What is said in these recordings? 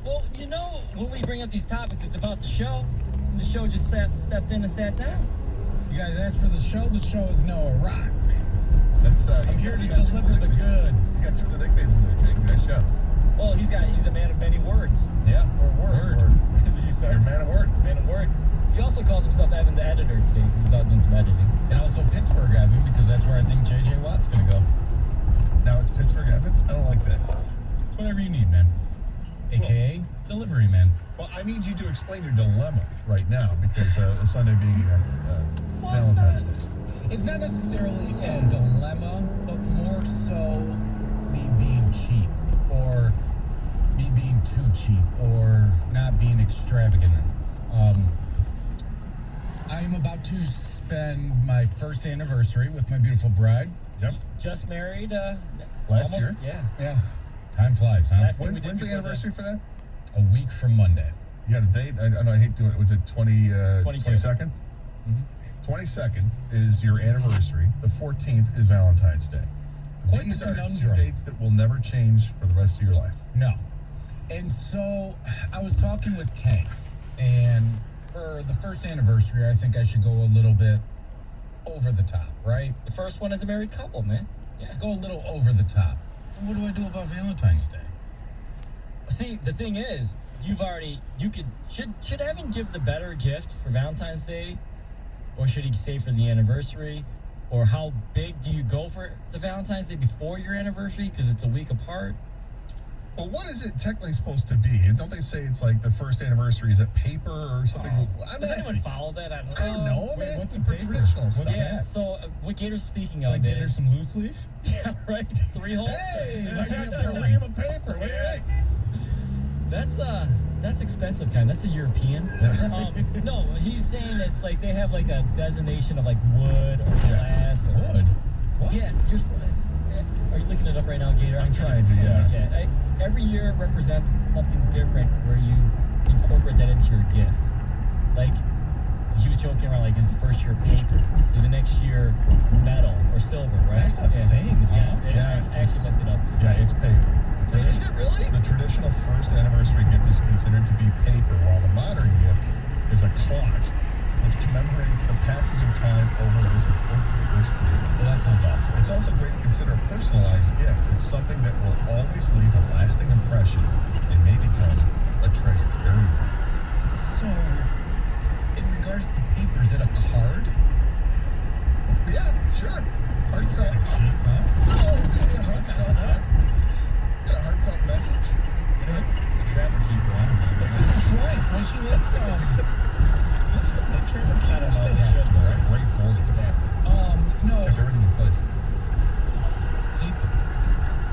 Well, when we bring up these topics, it's about the show. The show just stepped in and sat down. You guys asked for the show is now arrived. That's I'm here to deliver the goods. You got two of the nicknames in there, Jake. Nice job. Well, he's a man of many words. Yeah. Or word. You're a man of word. Man of word. He also calls himself Evan the editor today. He's out doing some editing. And also Pittsburgh Evan, because that's where I think J.J. Watt's going to go. Now it's Pittsburgh Evan? I don't like that. It's whatever you need, man. AKA delivery man. Well, I need you to explain your dilemma right now because Sunday being Valentine's Day. It's not necessarily a dilemma, but more so me being cheap or me being too cheap or not being extravagant enough. I am about to spend my first anniversary with my beautiful bride. Yep. Just married Last almost, year? Yeah. Time flies, huh? When's the anniversary for that? A week from Monday. You got a date? I know I hate doing it. Was it 22nd? Mm-hmm. 22nd is your anniversary. The 14th is Valentine's Day. Quite These the are conundrum. two dates that will never change for the rest of your life. No. And so I was talking with Kay, and for the first anniversary, I think I should go a little bit over the top, right? The first one as a married couple, man. Yeah. Go a little over the top. What do I do about Valentine's Day? See, the thing is, should Evan give the better gift for Valentine's Day, or should he save for the anniversary? Or how big do you go for the Valentine's Day before your anniversary because it's a week apart? Well, what is it technically supposed to be? Don't they say it's like the first anniversary is at paper or something? Does anyone follow that? I don't I know. don't know. Wait, Man, what's it's the for paper? traditional What's stuff. Yeah, that? so what Gator's speaking of Like, get her is... some loose leaf? Yeah, right? 3 holes? Hey, I got your ream of paper. What do you think? That's expensive kind. That's a European. No, he's saying it's like they have like a designation of like wood or glass. Or, Wood? What? Yeah. Are you looking it up right now, Gator? I'm trying to, yeah. Every year represents something different where you incorporate that into your gift. Like, he was joking around, like, is the first year paper? Is the next year metal or silver, right? That's a thing, huh? Yeah, I actually looked it up, too. Yeah, it's paper. Is it really? The traditional first anniversary gift is considered to be paper, while the modern gift is a clock, which commemorates the passage of time over this important first year. Well, that sounds awful. It's also great to consider a personalized gift. It's something that will always leave a lasting impression and may become a treasured heirloom. So, in regards to paper, is it a card? Yeah, sure. Heartfelt. Cheap, huh? Yeah, heartfelt message. The Trapper Keeper, I don't know. Right. Well, she looks, like Trevor I don't know. Keeper. Yeah, It's a great folder. exactly. No. Kept everything in place. Paper.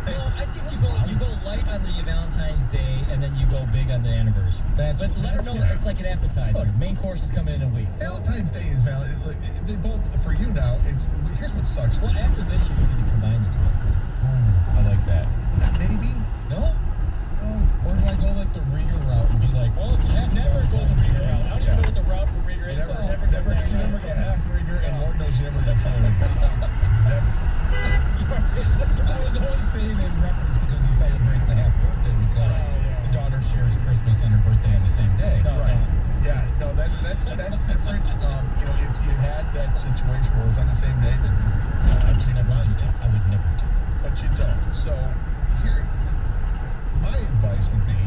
No, I think you go light on the Valentine's Day and then you go big on the anniversary. But let her know yeah. it's like an appetizer. Main course is coming in a week. Valentine's Day is valid. They both, for you now, here's what sucks. Well, after this year, you can combine the two. I like that. Maybe. No? Or do I go like the Rieger route and be like, well, it's half Never go the Rieger route. I don't even know what the route for Rieger is. You never go half rigor, and Lord knows you never go full rigor. I was always saying in reference because he celebrates a half birthday because the daughter shares Christmas and her birthday on the same day. Right. Yeah, no, that's different. If you had that situation where it was on the same day, then I would never do that. I would never do. But you don't. So here, my advice would be,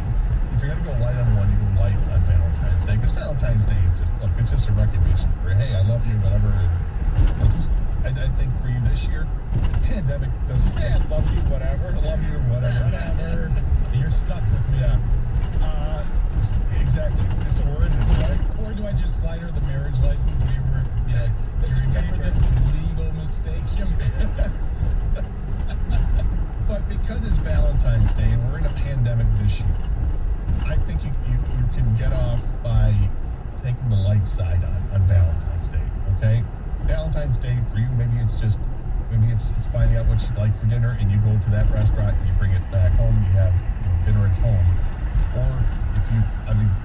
if you're gonna go light on one, you go light on Valentine's Day, because Valentine's Day is it's just a recognition for, hey, I love you, whatever. And I think for you this year, the pandemic doesn't Say I love you, whatever. I love you, whatever. You're stuck with me. Exactly. So we're in this, right? Or do I just slide her the marriage license? Be like, remember this legal mistake you made? But because it's Valentine's Day and we're in a pandemic this year, I think you can get off by taking the light side on Valentine's Day, okay? Valentine's Day for you, maybe it's finding out what you'd like for dinner and you go to that restaurant and you bring it back home, you have dinner at home. Or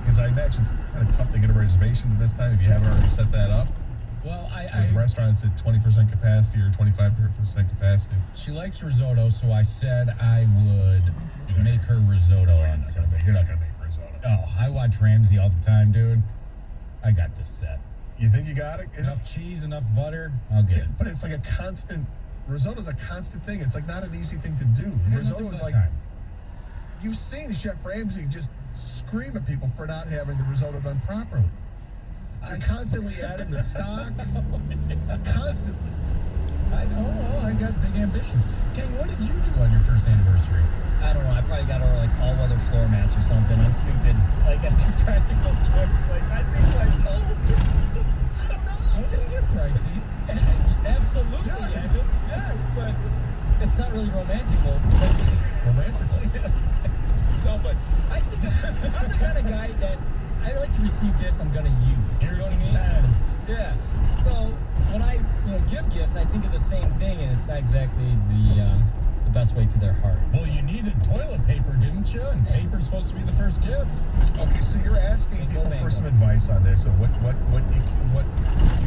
because I imagine it's kind of tough to get a reservation at this time if you haven't already set that up. Well, With restaurants at 20% capacity or 25% capacity. she likes risotto, so I said I would make her risotto on Sunday. You're not going to make risotto. I watch Ramsay all the time, dude. I got this set. You think you got it? Enough cheese, enough butter. I'll get it. But it's like a constant. Risotto's a constant thing. It's like not an easy thing to do. Risotto is like. You've seen Chef Ramsay just scream at people for not having the risotto done properly. They're constantly adding the stock. Constantly. I know. Well, I got big ambitions. King, what did you do on your first anniversary? I don't know. I probably got to order like all-weather floor mats or something. I'm stupid. Like I do practical gifts. Like I think like I don't know. Doesn't it get pricey? Absolutely, Yes. yes, but it's not really romantical. Romantical. Yes. No, but I think I'm the kind of guy that I like to receive gifts I'm gonna use. You know Here's what some I mean? pens. Yeah. So when I give gifts, I think of the same thing, and it's not exactly the best way to their heart. Well, you needed toilet paper, didn't you? And paper's supposed to be the first gift. Okay, so you're asking Bingo, people for bango. some advice on this, and what you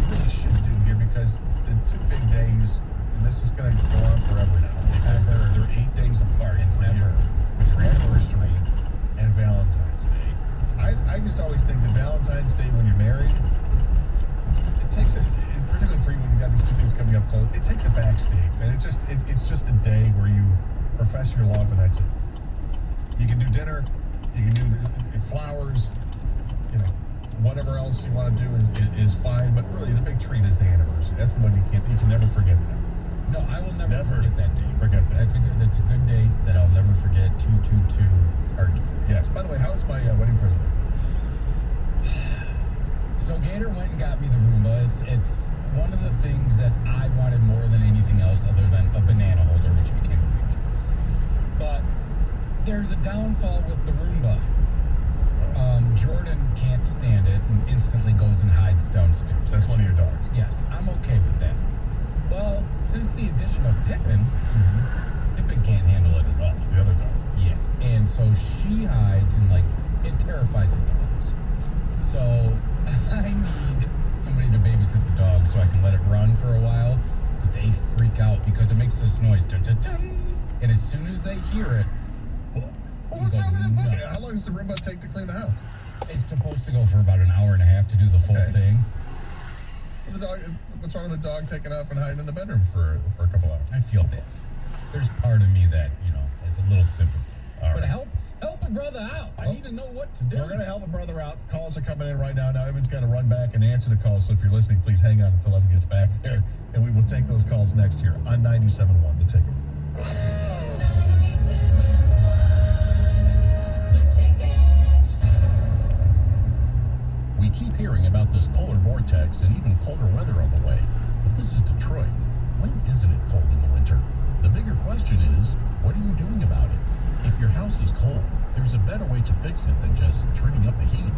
really should do here, because the 2 big days, and this is going to go on forever now, because they're 8 days apart and forever. It's your anniversary and Valentine's Day. I just always think that Valentine's Day when you're married, it takes particularly for you when you got these 2 things coming up close, it takes a backstage, and it's just a day where you profess your love, and that's it. You can do dinner, you can do the flowers, whatever else you want to do is fine. But really, the big treat is the anniversary. That's the one you can never forget that. No, I will never forget that day. Forget that. That's a good date that I'll never forget. 222. It's hard to forget. Yes. By the way, how was my wedding present? So Gator went and got me the Roomba. It's one of the things that I wanted more than anything else, other than a banana holder, which became a big deal. But there's a downfall with the Roomba. Jordan can't stand it and instantly goes and hides downstairs. That's one of your dogs. Yes, I'm okay with that. Well, since the addition of Pippin, Pippin can't handle it at all. The other dog. Yeah, and so she hides and it terrifies the dogs. So I need somebody to babysit the dog so I can let it run for a while. But they freak out because it makes this noise, dun, dun, dun. And as soon as they hear it, Well, what's wrong with that bucket? nuts. How long does the Roomba take to clean the house? It's supposed to go for about an hour and a half to do the full Okay. thing. So the dog. What's wrong with the dog taking off and hiding in the bedroom for a couple hours? I feel bad. There's part of me that, is a little sympathy. All But right. help a brother out. I need to know what to do. We're going to help a brother out. Calls are coming in right now. Now, Evan's got to run back and answer the calls. So if you're listening, please hang on until Evan gets back there. And we will take those calls next year on 97.1 The Ticket. We keep hearing about this polar vortex and even colder weather on the way. But this is Detroit. When isn't it cold in the winter? The bigger question is, what are you doing about it? If your house is cold, there's a better way to fix it than just turning up the heat.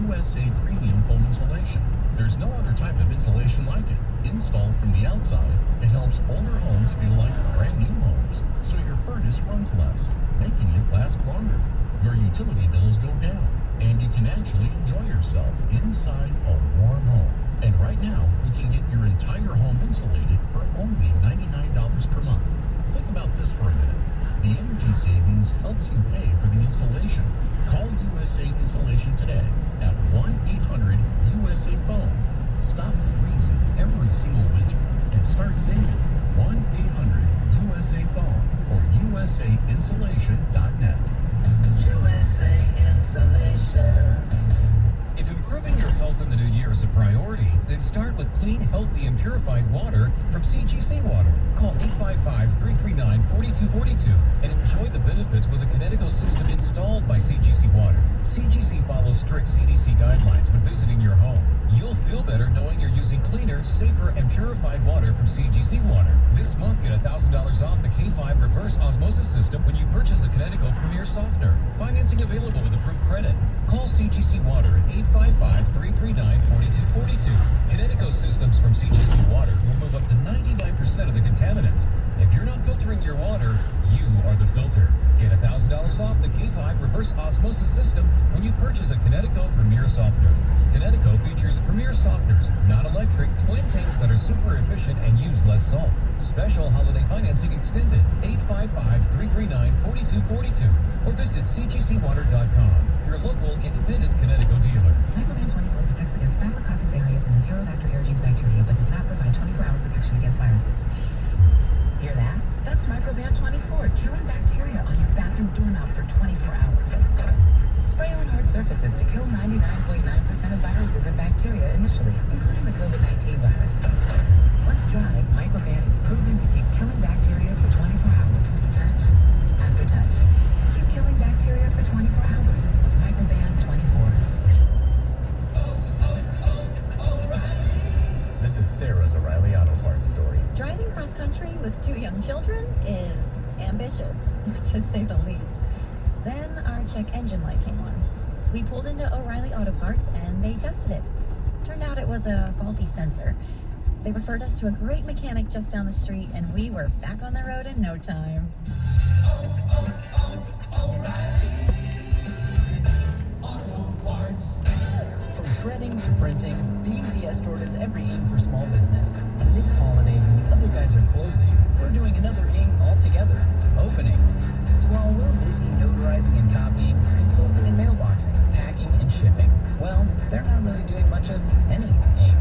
USA Premium Foam Insulation. There's no other type of insulation like it. Installed from the outside, it helps older homes feel like brand new homes, so your furnace runs less, making it last longer. Your utility bills go down, and you can actually enjoy yourself inside a warm home. And right now, you can get your entire home insulated for only $99 per month. Think about this for a minute. The energy savings helps you pay for the insulation. Call USA Insulation today at 1-800-USA-FOAM. Stop freezing every single winter and start saving. 1-800-USA-FOAM or USAinsulation.net. USA Insulation. If improving your health in the new year is a priority, then start with clean, healthy, and purified water from CGC Water. Call 855-339-4242 and enjoy the benefits with a Kinetico system installed by CGC Water. CGC follows strict CDC guidelines when visiting your home. You'll feel better knowing you're using cleaner, safer, and purified water from CGC Water. This month, get $1,000 off the K5 reverse osmosis system when you purchase a Kinetico Premier Softener. Financing available with approved credit. Call CGC Water at 855-339-4242. Kinetico systems from CGC Water will move up to 99% of the contaminants. If you're not filtering your water, you are the filter. Get $1,000 off the K5 reverse osmosis system when you purchase a Kinetico Premier Softener. Kinetico features Premier Softeners, non-electric, twin tanks that are super efficient and use less salt. Special holiday financing extended. 855-339-4242 or visit cgcwater.com. Your local is to kill 99.9% of viruses and bacteria initially, including the COVID-19 virus. Once dry, Microban is proven to keep killing bacteria for 24 hours, touch after touch. Keep killing bacteria for 24 hours with Microban 24. This is Sarah's O'Reilly Auto Parts story. Driving cross country with 2 young children is ambitious, to say the least. Then our check engine light came on. We pulled into O'Reilly Auto Parts and they tested it. Turned out it was a faulty sensor. They referred us to a great mechanic just down the street and we were back on the road in no time. From shredding to printing, the UPS store does every ing for small business. And this holiday, when the other guys are closing, we're doing another ing altogether, opening. So while we're busy notarizing and copying, consulting and mailboxing, packing and shipping, well, they're not really doing much of any ing.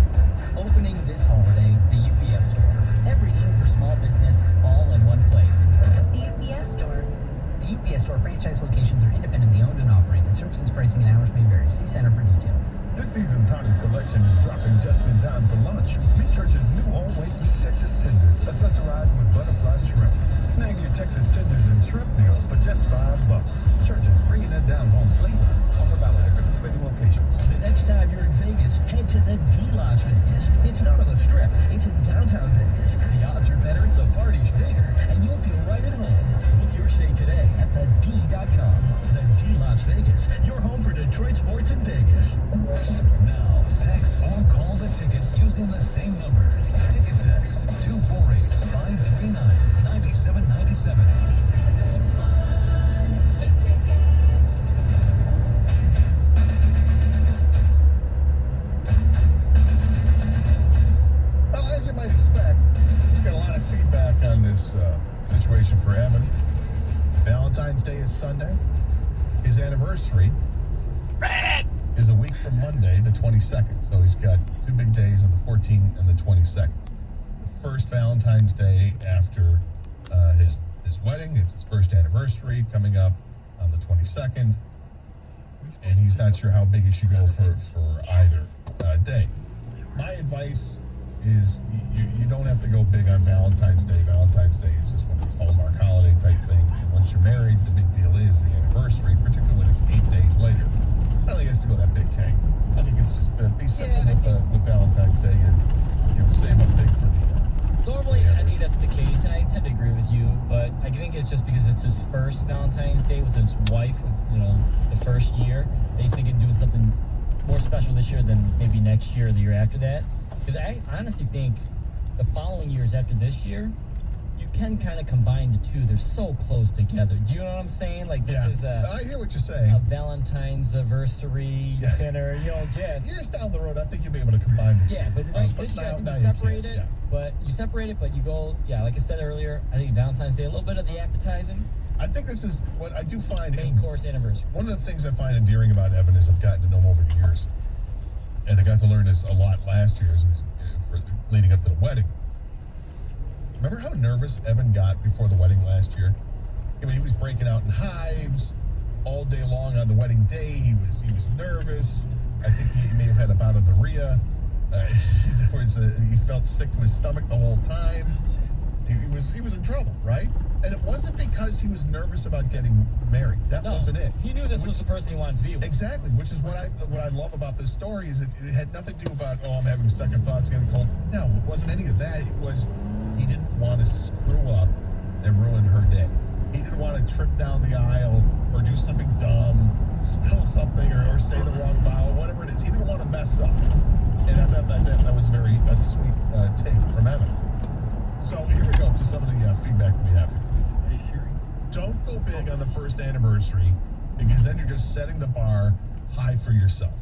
Opening this holiday, the UPS store. Every ing for small business, all in one place. The UPS store. The UPS store franchise locations are independently owned and operated. Services, pricing, and hours may vary. See Center for details. This season's hottest collection is dropping just in time for lunch. Meat Church's new all-weight meat Texas tenders, accessorized with butterfly shrimp. Snag your Texas tenders and shrimp meal for just $5. Church's bringing that down-home flavor. Offer valid at participating location. The next time you're in Vegas, head to the D-Lodge Vegas. It's not on the Strip. It's in downtown Vegas. The odds are better, the party's bigger, and you'll feel right at home. Book your stay today at thed.com. The D Las Vegas, your home for Detroit sports in Vegas. Now, text or call the ticket using the same number. Ticket text 248-539-9797. Well, as you might expect, we've got a lot of feedback on this situation for Evan. Valentine's Day is Sunday. His anniversary is a week from Monday, the 22nd. So he's got 2 big days on the 14th and the 22nd. The first Valentine's Day after his wedding. It's his first anniversary coming up on the 22nd. And he's not sure how big he should go for either day. My advice is you don't have to go big on Valentine's Day. Valentine's Day is just one of those Hallmark holiday type things. And once you're married, the big deal is the anniversary, particularly when it's 8 days later. I don't think it has to go that big, Kang. I think it's just be simple with Valentine's Day and save up big for the Normally, I think that's the case, and I tend to agree with you, but I think it's just because it's his first Valentine's Day with his wife, the first year. That he's thinking doing something more special this year than maybe next year or the year after that. Because I honestly think the following years after this year, you can kind of combine the two. They're so close together. Do you know what I'm saying? Like this is I hear what you're saying. a Valentine's anniversary dinner. You don't get. Years down the road, I think you'll be able to combine the two. Yeah, but this year I think now you you separate can't, it. But you separate it, but you go. Yeah, like I said earlier, I think Valentine's Day a little bit of the appetizing, I think this is what I do find. main course anniversary. One of the things I find endearing about Evan is I've gotten to know him over the years. And I got to learn this a lot last year for leading up to the wedding. Remember how nervous Evan got before the wedding last year? I mean, he was breaking out in hives all day long on the wedding day. He was nervous. I think he may have had a bout of diarrhea. He felt sick to his stomach the whole time. He was in trouble, right? And it wasn't because he was nervous about getting married. That wasn't it. He knew this was the person he wanted to be with. Exactly, which is what I love about this story is it had nothing to do about, I'm having second thoughts, getting cold. No, it wasn't any of that. It was he didn't want to screw up and ruin her day. He didn't want to trip down the aisle or do something dumb, spill something or say the wrong vowel, whatever it is. He didn't want to mess up. And I thought that was a sweet take from Evan. So here we go to some of the feedback we have here. Hey Siri. Don't go big on the first anniversary because then you're just setting the bar high for yourself.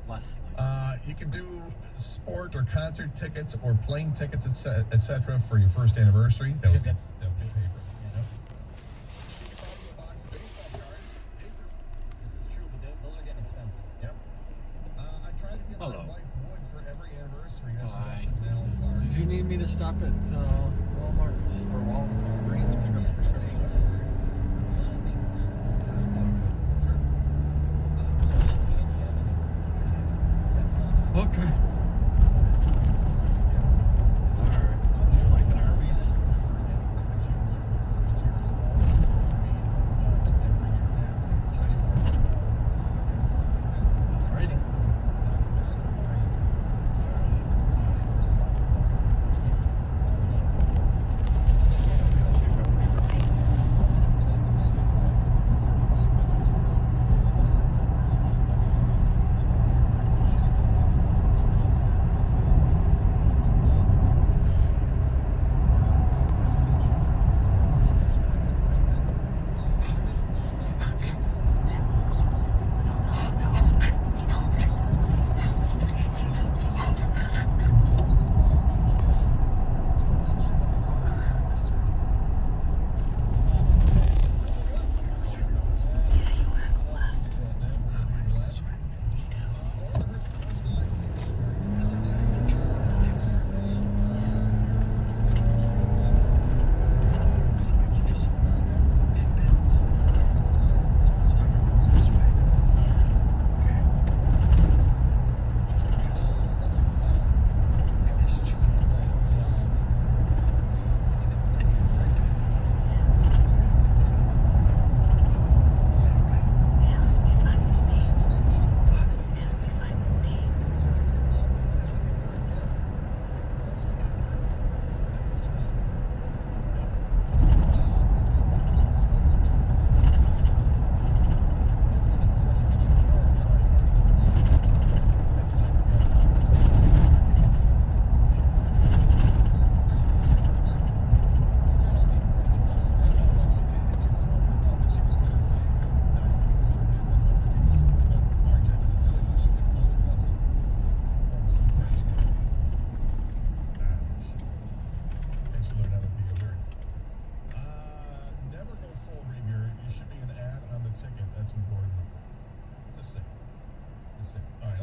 Leslie. You can do sport or concert tickets or plane tickets, etc. for your first anniversary. That would be paper. You can buy you a box of baseball cards. Paper. This is true, but those are getting expensive. Yep. I try to give Hello. my wife wood for every anniversary. That's Hi. what Alan Clark. Did you need me to stop at Walmart or Walgreens pick up prescriptions?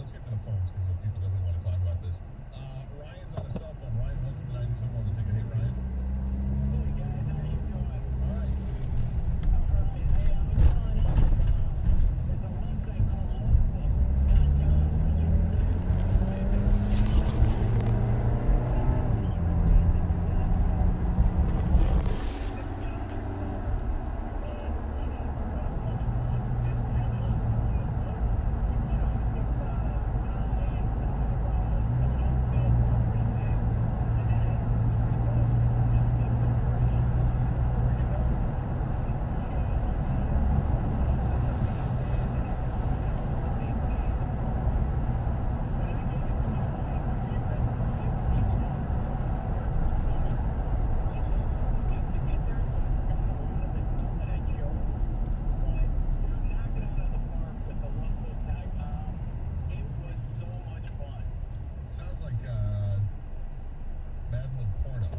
let's get to the phones because people definitely want to talk about this. Ryan's on a cell phone. Ryan, welcome to 97 The Ticket. Hey, Ryan. Hey guys, how you doing? All right. Alright, hey, I was calling in there's a link I call up Sounds like Madeline Porno.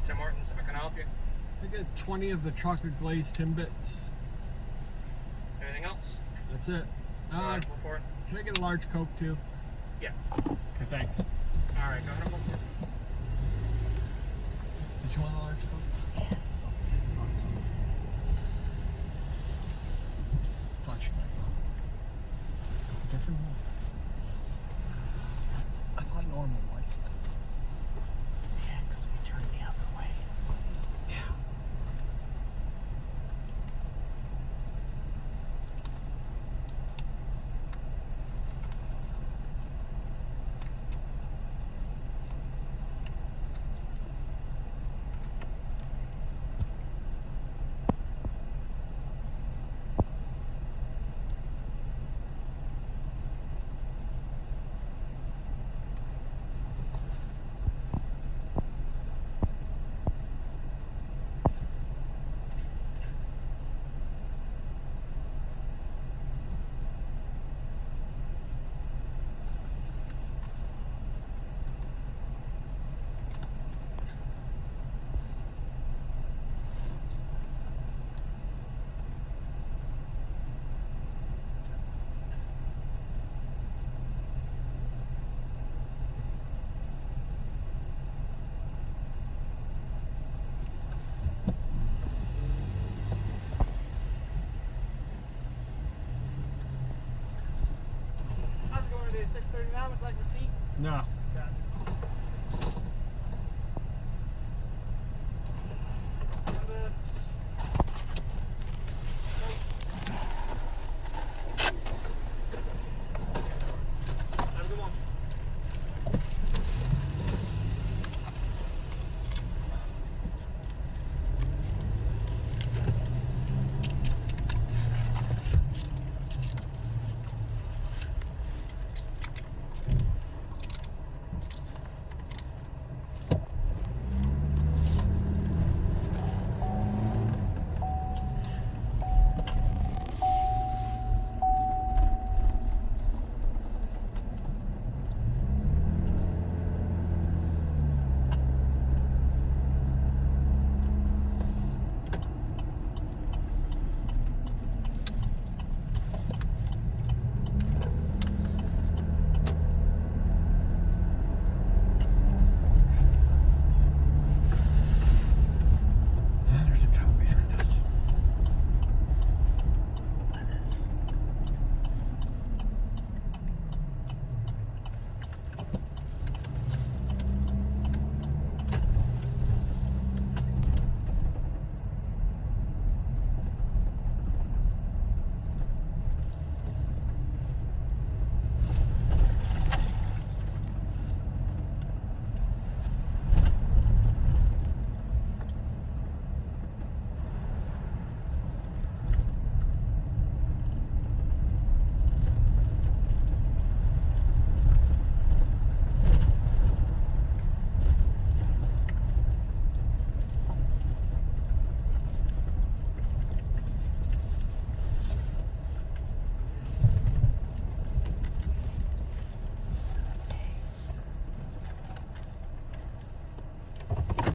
Tim Martins, how can I help you? I get 20 of the chocolate glazed Timbits. Anything else? That's it. Large report? Can I get a large Coke too? Yeah. Okay, thanks. All right, go ahead and book it. Did you want a large Coke? Yeah. Awesome. Thought you might want a different one. I thought normal white. Yeah, because we turned the other way. Yeah. $139 was like receipt? No.